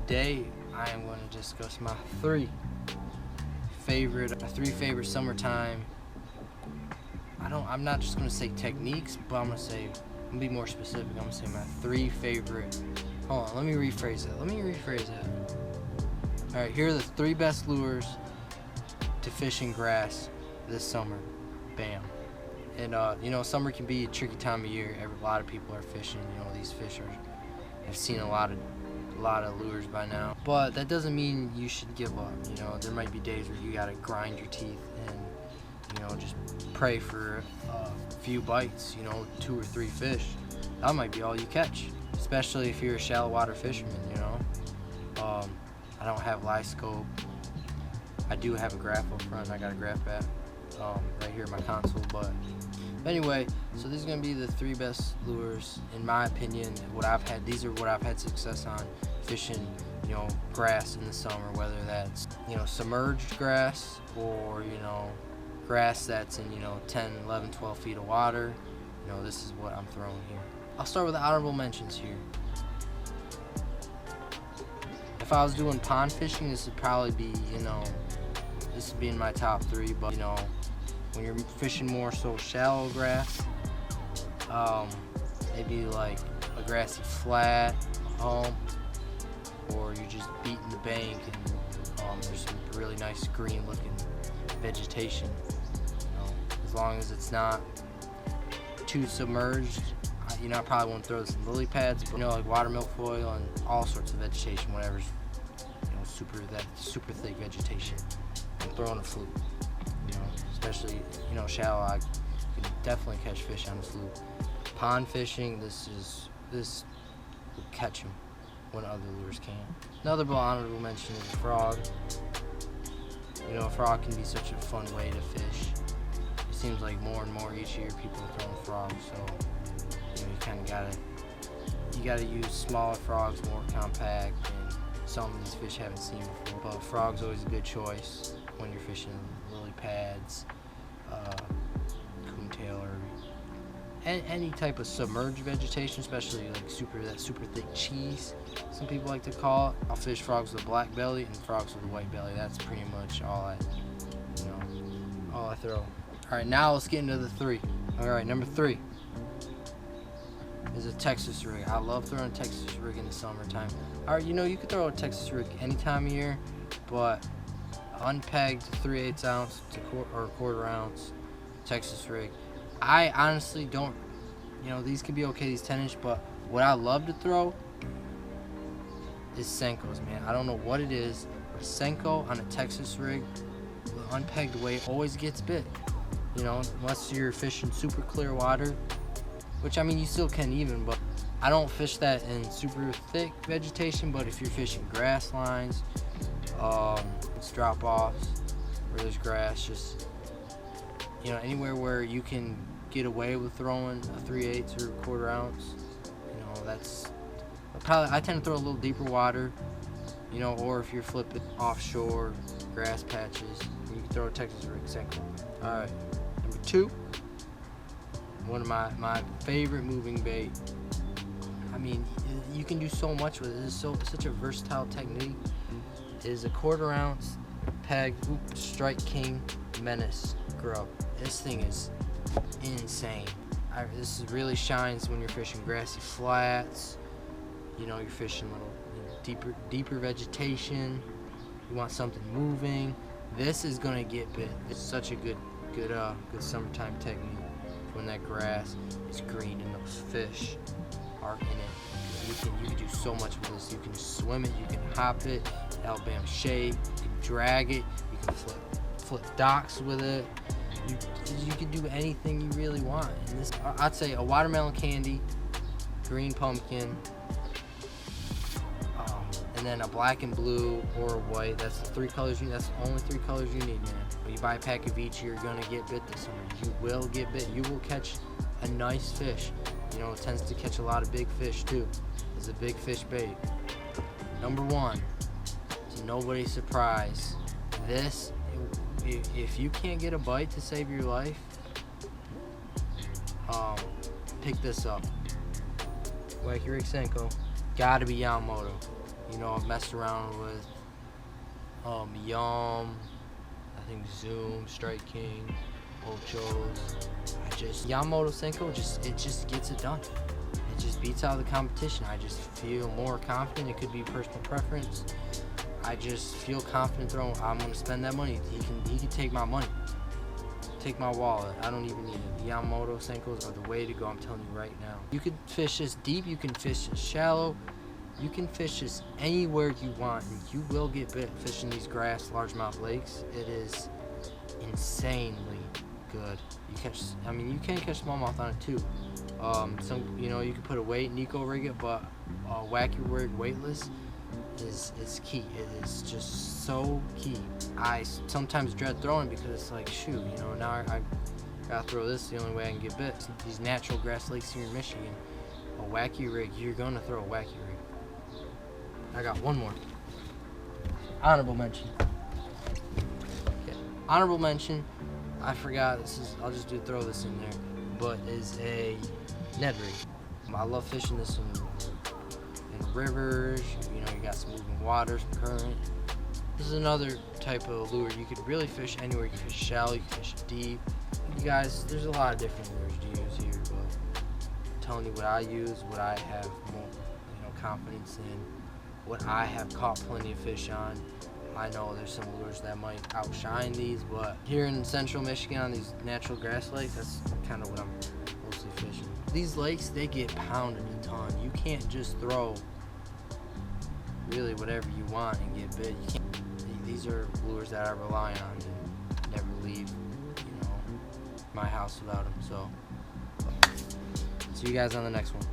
today I am going to discuss my three favorite summertime. I'm not just going to say techniques, but I'm going to be more specific. I'm going to say my three favorite. Hold on, let me rephrase that. All right, here are the three best lures to fish in grass this summer. Bam. And summer can be a tricky time of year. A lot of people are fishing. These fish have seen a lot of lures by now. But that doesn't mean you should give up. There might be days where you gotta grind your teeth and just pray for a few bites. 2 or 3 fish. That might be all you catch, especially if you're a shallow water fisherman. I don't have live scope. I do have a graph up front. I got a graph bat right here in my console. But anyway, so these are gonna be the 3 best lures in my opinion. These are what I've had success on fishing, grass in the summer, whether that's submerged grass or grass that's in 10, 11, 12 feet of water. This is what I'm throwing here. I'll start with the honorable mentions here. If I was doing pond fishing, this would probably be this would be in my top 3. But when you're fishing more so shallow grass, maybe like a grassy flat, or you're just beating the bank and there's some really nice green looking vegetation. As long as it's not too submerged, I probably won't throw some lily pads, but like water milfoil and all sorts of vegetation, whatever's super thick vegetation. I'm throwing a fluke. Especially shallow. I can definitely catch fish on a fluke. Pond fishing, this will catch them when other lures can't. Another honorable mention is a frog. A frog can be such a fun way to fish. It seems like more and more each year people are throwing frogs, so you kind of gotta use smaller frogs, more compact, and some of these fish haven't seen before. But frog's always a good choice when you're fishing lily pads, coontail, or any type of submerged vegetation, especially like that super thick cheese, some people like to call it. I'll fish frogs with a black belly and frogs with a white belly. That's pretty much all I throw. All right, now let's get into the 3. All right, number 3 is a Texas rig. I love throwing a Texas rig in the summertime. All right, you can throw a Texas rig any time of year, but unpegged 3/8 ounce or 1/4 ounce Texas rig. I honestly don't, these could be okay, these 10-inch, but what I love to throw is Senkos, man. I don't know what it is, but a Senko on a Texas rig with unpegged weight always gets bit. Unless you're fishing super clear water, which you still can even, but I don't fish that in super thick vegetation. But if you're fishing grass lines, it's drop offs where there's grass, just anywhere where you can get away with throwing a 3/8 or 1/4 ounce, that's probably, I tend to throw a little deeper water, or if you're flipping offshore grass patches, you can throw a Texas rig Senko. All right, number 2, one of my favorite moving bait. You can do so much with it. It's such a versatile technique. Is a 1/4 ounce peg Strike King Menace grub. This thing is insane. This really shines when you're fishing grassy flats. You're fishing little deeper vegetation. You want something moving. This is gonna get bit. It's such a good summertime technique when that grass is green and those fish are in it. You can do so much with this. You can swim it, you can hop it, Alabama shape, you can drag it, you can flip docks with it. You can do anything you really want. And this, I'd say a watermelon candy, green pumpkin, and then a black and blue or a white. That's the 3 colors that's the only 3 colors you need, man. When you buy a pack of each, you're gonna get bit this summer. You will get bit. You will catch a nice fish. It tends to catch a lot of big fish too. It's a big fish bait. Number 1, to nobody's surprise, this, if you can't get a bite to save your life, pick this up. Wacky Rig Senko. Gotta be Yamamoto. You know, I've messed around with Yum, I think Zoom, Strike King, Ochos. Yamamoto Senko it just gets it done. It just beats out the competition. I just feel more confident. It could be personal preference. I just feel confident throwing. I'm gonna spend that money. He can take my money, take my wallet. I don't even need it. The Yamamoto Senkos are the way to go. I'm telling you right now. You can fish this deep. You can fish this shallow. You can fish this anywhere you want, and you will get bit fishing these grass largemouth lakes. It is insanely good. You can catch smallmouth on it too. You can put a weight, Nico rig it, but wacky rig weightless is key. It is just so key. I sometimes dread throwing because it's like, shoot, now I gotta throw this the only way I can get bit. These natural grass lakes here in Michigan, a wacky rig, you're gonna throw a wacky rig. I got one more. Honorable mention. Okay. Honorable mention. I forgot. I'll just throw this in there. But is a Ned rig. I love fishing this in rivers. You got some moving water, some current. This is another type of lure. You could really fish anywhere. You can fish shallow. You can fish deep. You guys, there's a lot of different lures to use here, but I'm telling you what I use, what I have more, confidence in, what I have caught plenty of fish on. I know there's some lures that might outshine these, but here in central Michigan on these natural grass lakes, that's kind of what I'm mostly fishing. These lakes, they get pounded a ton. You can't just throw really whatever you want and get bit. These are lures that I rely on and never leave, my house without them. So, see you guys on the next one.